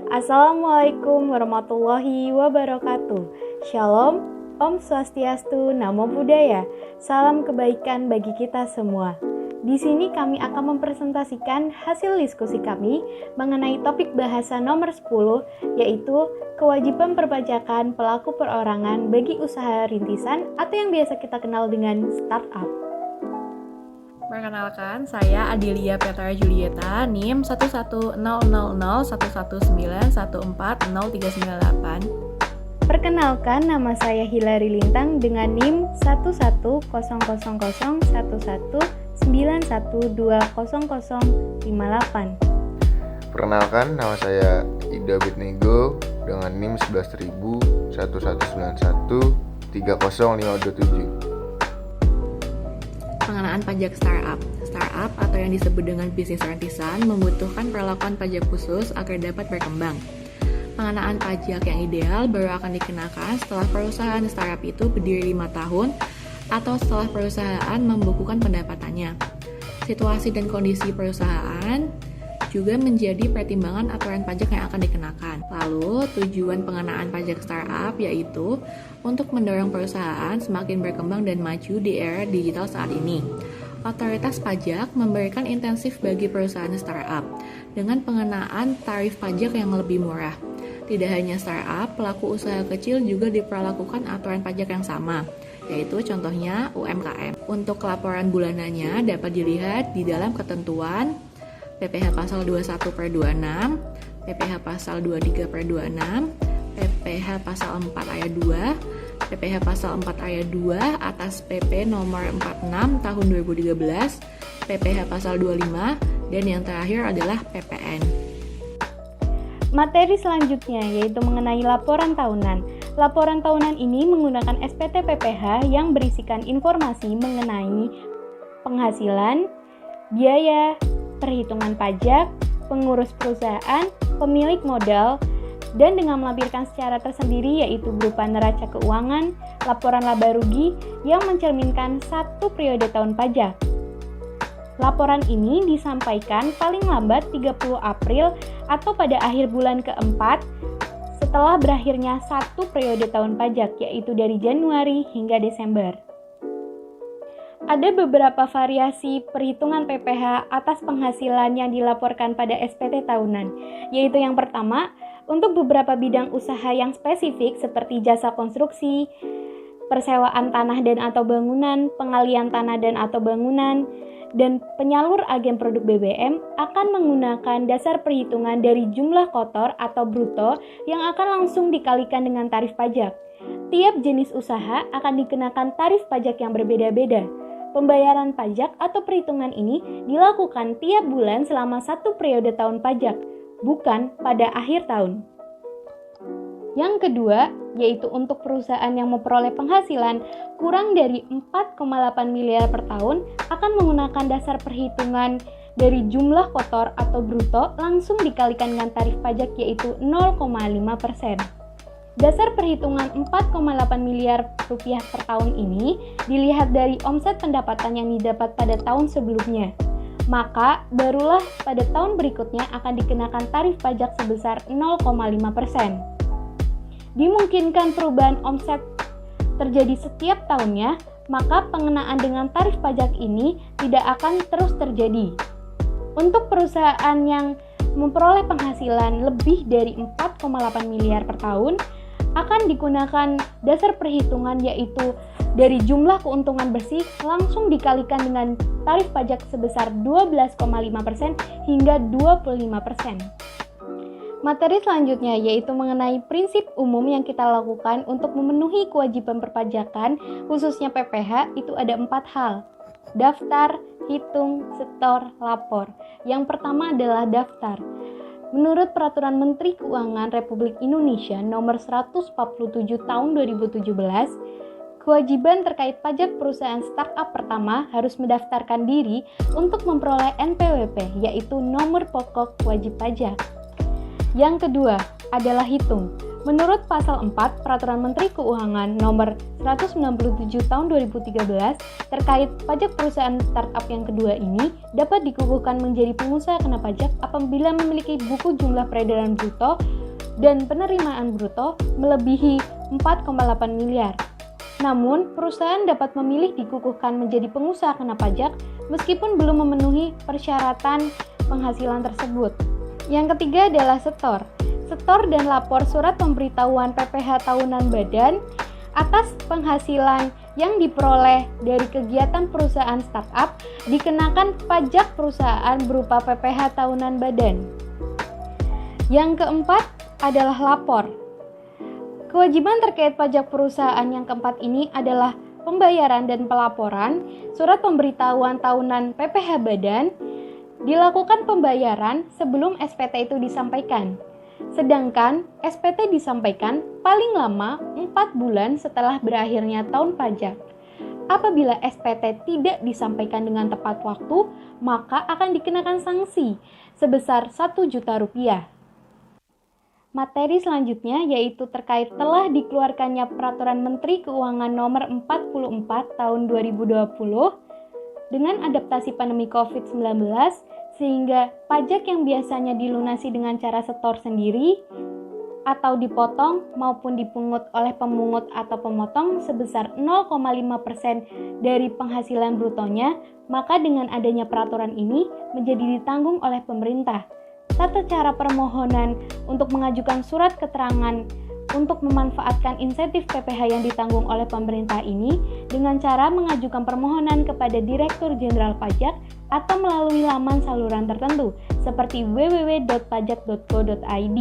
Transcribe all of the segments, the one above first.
Assalamualaikum warahmatullahi wabarakatuh. Shalom, Om Swastiastu, Namo Buddhaya. Salam kebaikan bagi kita semua. Di sini kami akan mempresentasikan hasil diskusi kami mengenai topik bahasa nomor 10, yaitu kewajiban perpajakan pelaku perorangan bagi usaha rintisan atau yang biasa kita kenal dengan startup. Perkenalkan, saya Adelia Petra Julieta, NIM 1100011140398. Perkenalkan, nama saya Hilary Lintang dengan NIM 110001191200058. Perkenalkan, nama saya Ida Bitnego dengan NIM 110001191300527. Pengenaan pajak startup. Startup atau yang disebut dengan bisnis rintisan membutuhkan perlakuan pajak khusus agar dapat berkembang. Pengenaan pajak yang ideal baru akan dikenakan setelah perusahaan startup itu berdiri 5 tahun atau setelah perusahaan membukukan pendapatannya. Situasi dan kondisi perusahaan juga menjadi pertimbangan aturan pajak yang akan dikenakan. Lalu, tujuan pengenaan pajak startup yaitu untuk mendorong perusahaan semakin berkembang dan maju di era digital saat ini. Otoritas pajak memberikan intensif bagi perusahaan startup dengan pengenaan tarif pajak yang lebih murah. Tidak hanya startup, pelaku usaha kecil juga diperlakukan aturan pajak yang sama, yaitu contohnya UMKM. Untuk laporan bulanannya dapat dilihat di dalam ketentuan PPh pasal 21/26, PPh pasal 23/26, PPh pasal 4 ayat 2, PPh pasal 4 ayat 2 atas PP nomor 46 tahun 2013, PPh pasal 25, dan yang terakhir adalah PPN. Materi selanjutnya yaitu mengenai laporan tahunan. Laporan tahunan ini menggunakan SPT PPh yang berisikan informasi mengenai penghasilan, biaya, perhitungan pajak, pengurus perusahaan, pemilik modal, dan dengan melampirkan secara tersendiri yaitu berupa neraca keuangan, laporan laba rugi yang mencerminkan satu periode tahun pajak. Laporan ini disampaikan paling lambat 30 April atau pada akhir bulan keempat setelah berakhirnya satu periode tahun pajak, yaitu dari Januari hingga Desember. Ada beberapa variasi perhitungan PPh atas penghasilan yang dilaporkan pada SPT tahunan, yaitu yang pertama, untuk beberapa bidang usaha yang spesifik seperti jasa konstruksi, persewaan tanah dan atau bangunan, pengalian tanah dan atau bangunan, dan penyalur agen produk BBM akan menggunakan dasar perhitungan dari jumlah kotor atau bruto yang akan langsung dikalikan dengan tarif pajak. Tiap jenis usaha akan dikenakan tarif pajak yang berbeda-beda. Pembayaran pajak atau perhitungan ini dilakukan tiap bulan selama satu periode tahun pajak, bukan pada akhir tahun. Yang kedua, yaitu untuk perusahaan yang memperoleh penghasilan kurang dari 4,8 miliar per tahun akan menggunakan dasar perhitungan dari jumlah kotor atau bruto langsung dikalikan dengan tarif pajak yaitu 0,5%. Dasar perhitungan 4,8 miliar rupiah per tahun ini dilihat dari omset pendapatan yang didapat pada tahun sebelumnya. Maka barulah pada tahun berikutnya akan dikenakan tarif pajak sebesar 0,5%. Dimungkinkan perubahan omset terjadi setiap tahunnya, maka pengenaan dengan tarif pajak ini tidak akan terus terjadi. Untuk perusahaan yang memperoleh penghasilan lebih dari 4,8 miliar per tahun, akan digunakan dasar perhitungan yaitu dari jumlah keuntungan bersih langsung dikalikan dengan tarif pajak sebesar 12,5% hingga 25%. Materi selanjutnya yaitu mengenai prinsip umum yang kita lakukan untuk memenuhi kewajiban perpajakan khususnya PPh itu ada 4 hal. Daftar, hitung, setor, lapor. Yang pertama adalah daftar. Menurut Peraturan Menteri Keuangan Republik Indonesia Nomor 147 Tahun 2017, kewajiban terkait pajak perusahaan startup pertama harus mendaftarkan diri untuk memperoleh NPWP, yaitu nomor pokok wajib pajak. Yang kedua adalah hitung. Menurut Pasal 4 Peraturan Menteri Keuangan Nomor 197 Tahun 2013 terkait pajak perusahaan startup yang kedua ini dapat dikukuhkan menjadi pengusaha kena pajak apabila memiliki buku jumlah peredaran bruto dan penerimaan bruto melebihi 4,8 miliar. Namun, perusahaan dapat memilih dikukuhkan menjadi pengusaha kena pajak meskipun belum memenuhi persyaratan penghasilan tersebut. Yang ketiga adalah setor. Setor dan lapor surat pemberitahuan PPh tahunan badan atas penghasilan yang diperoleh dari kegiatan perusahaan startup dikenakan pajak perusahaan berupa PPh tahunan badan. Yang keempat adalah lapor. Kewajiban terkait pajak perusahaan yang keempat ini adalah pembayaran dan pelaporan surat pemberitahuan tahunan PPh badan. Dilakukan pembayaran sebelum SPT itu disampaikan. Sedangkan SPT disampaikan paling lama 4 bulan setelah berakhirnya tahun pajak. Apabila SPT tidak disampaikan dengan tepat waktu, maka akan dikenakan sanksi sebesar Rp1.000.000. Materi selanjutnya yaitu terkait telah dikeluarkannya Peraturan Menteri Keuangan Nomor 44 Tahun 2020 dengan adaptasi pandemi COVID-19 sehingga pajak yang biasanya dilunasi dengan cara setor sendiri atau dipotong maupun dipungut oleh pemungut atau pemotong sebesar 0,5% dari penghasilan brutonya, maka dengan adanya peraturan ini menjadi ditanggung oleh pemerintah. Tata cara permohonan untuk mengajukan surat keterangan untuk memanfaatkan insentif PPh yang ditanggung oleh pemerintah ini dengan cara mengajukan permohonan kepada Direktur Jenderal Pajak atau melalui laman saluran tertentu seperti www.pajak.go.id.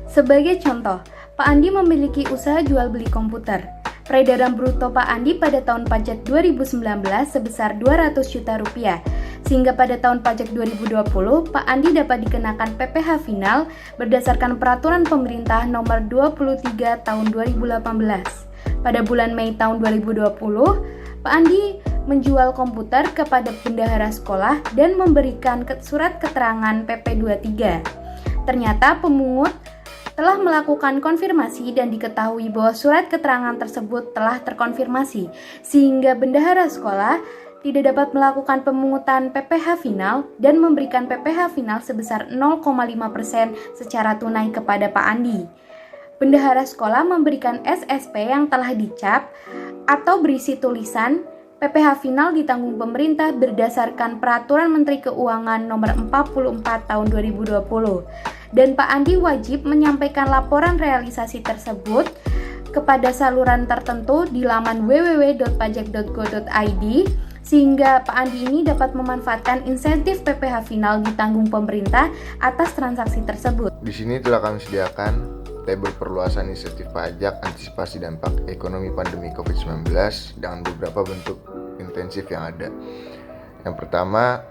Sebagai contoh, Pak Andi memiliki usaha jual beli komputer. Peredaran bruto Pak Andi pada tahun pajak 2019 sebesar Rp200 juta, sehingga pada tahun pajak 2020 Pak Andi dapat dikenakan PPh final berdasarkan Peraturan Pemerintah Nomor 23 Tahun 2018. Pada bulan Mei tahun 2020, Pak Andi menjual komputer kepada bendahara sekolah dan memberikan surat keterangan PP23. Ternyata pemungut telah melakukan konfirmasi dan diketahui bahwa surat keterangan tersebut telah terkonfirmasi, sehingga bendahara sekolah tidak dapat melakukan pemungutan PPh final dan memberikan PPh final sebesar 0,5% secara tunai kepada Pak Andi. Bendahara sekolah memberikan SSP yang telah dicap atau berisi tulisan PPh final ditanggung pemerintah berdasarkan Peraturan Menteri Keuangan Nomor 44 Tahun 2020. Dan Pak Andi wajib menyampaikan laporan realisasi tersebut kepada saluran tertentu di laman www.pajak.go.id sehingga Pak Andi ini dapat memanfaatkan insentif PPh final ditanggung pemerintah atas transaksi tersebut. Di sini telah kami sediakan tabel perluasan insentif pajak antisipasi dampak ekonomi pandemi COVID-19 dengan beberapa bentuk intensif yang ada. Yang pertama,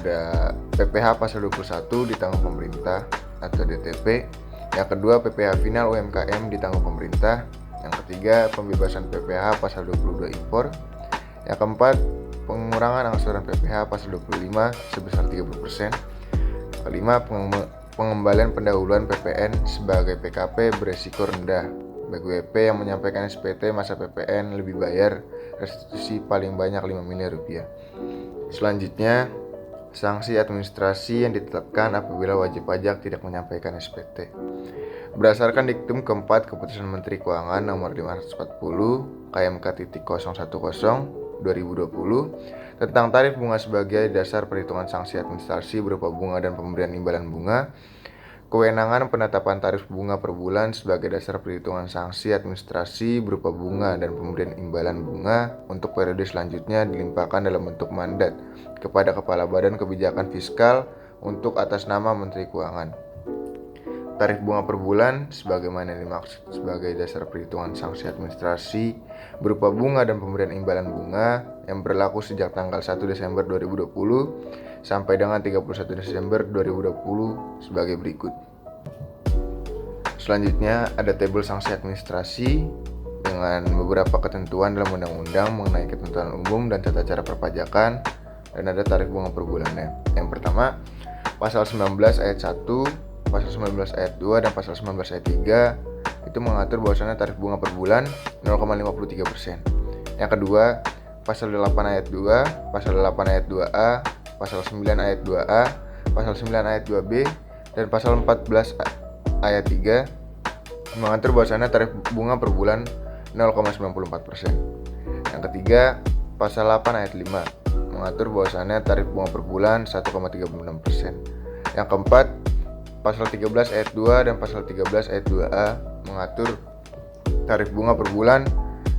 ada PPh pasal 21 ditanggung pemerintah atau DTP. Yang kedua, PPh final UMKM ditanggung pemerintah. Yang ketiga, pembebasan PPh pasal 22 impor. Yang keempat, pengurangan angsuran PPh pasal 25 sebesar 30%. Yang kelima, pengembalian pendahuluan PPN sebagai PKP beresiko rendah bagi WP yang menyampaikan SPT masa PPN lebih bayar restitusi paling banyak Rp5 miliar. Selanjutnya, sanksi administrasi yang ditetapkan apabila wajib pajak tidak menyampaikan SPT. Berdasarkan diktum keempat Keputusan Menteri Keuangan Nomor 540 KMK.010/2020 tentang tarif bunga sebagai dasar perhitungan sanksi administrasi berupa bunga dan pemberian imbalan bunga, kewenangan penetapan tarif bunga per bulan sebagai dasar perhitungan sanksi administrasi berupa bunga dan pemberian imbalan bunga untuk periode selanjutnya dilimpahkan dalam bentuk mandat kepada Kepala Badan Kebijakan Fiskal untuk atas nama Menteri Keuangan. Tarif bunga per bulan sebagaimana dimaksud sebagai dasar perhitungan sanksi administrasi berupa bunga dan pemberian imbalan bunga yang berlaku sejak tanggal 1 Desember 2020 sampai dengan 31 Desember 2020 sebagai berikut. Selanjutnya ada tabel sanksi administrasi dengan beberapa ketentuan dalam undang-undang mengenai ketentuan umum dan tata cara perpajakan, dan ada tarif bunga per bulannya. Yang pertama, pasal 19 ayat 1, pasal 19 ayat 2, dan pasal 19 ayat 3 itu mengatur bahwasannya tarif bunga per bulan 0,53%. Yang kedua, pasal 8 ayat 2, pasal 8 ayat 2A, pasal 9 ayat 2A, pasal 9 ayat 2B, dan pasal 14 ayat 3 mengatur bahwasannya tarif bunga per bulan 0,94%. Yang ketiga, pasal 8 ayat 5 mengatur bahwasannya tarif bunga per bulan 1,36%. Yang keempat, pasal 13 ayat 2 dan pasal 13 ayat 2A mengatur tarif bunga per bulan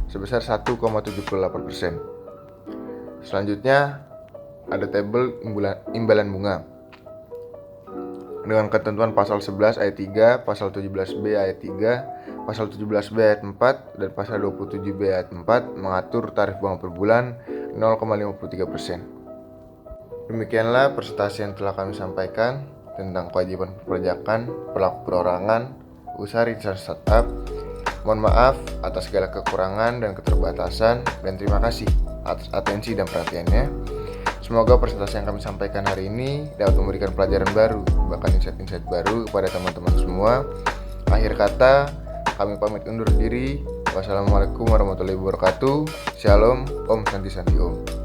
sebesar 1,78%. Selanjutnya, ada tabel imbalan bunga. Dengan ketentuan pasal 11 ayat 3, pasal 17B ayat 3, pasal 17B ayat 4, dan pasal 27B ayat 4 mengatur tarif bunga per bulan 0,53%. Demikianlah presentasi yang telah kami sampaikan tentang kewajiban perpajakan, perilaku perorangan, usaha rintisan startup. Mohon maaf atas segala kekurangan dan keterbatasan, dan terima kasih atas atensi dan perhatiannya. Semoga presentasi yang kami sampaikan hari ini dapat memberikan pelajaran baru, bahkan insight-insight baru kepada teman-teman semua. Akhir kata, kami pamit undur diri. Wassalamualaikum warahmatullahi wabarakatuh. Shalom, Om Santi Santi Om.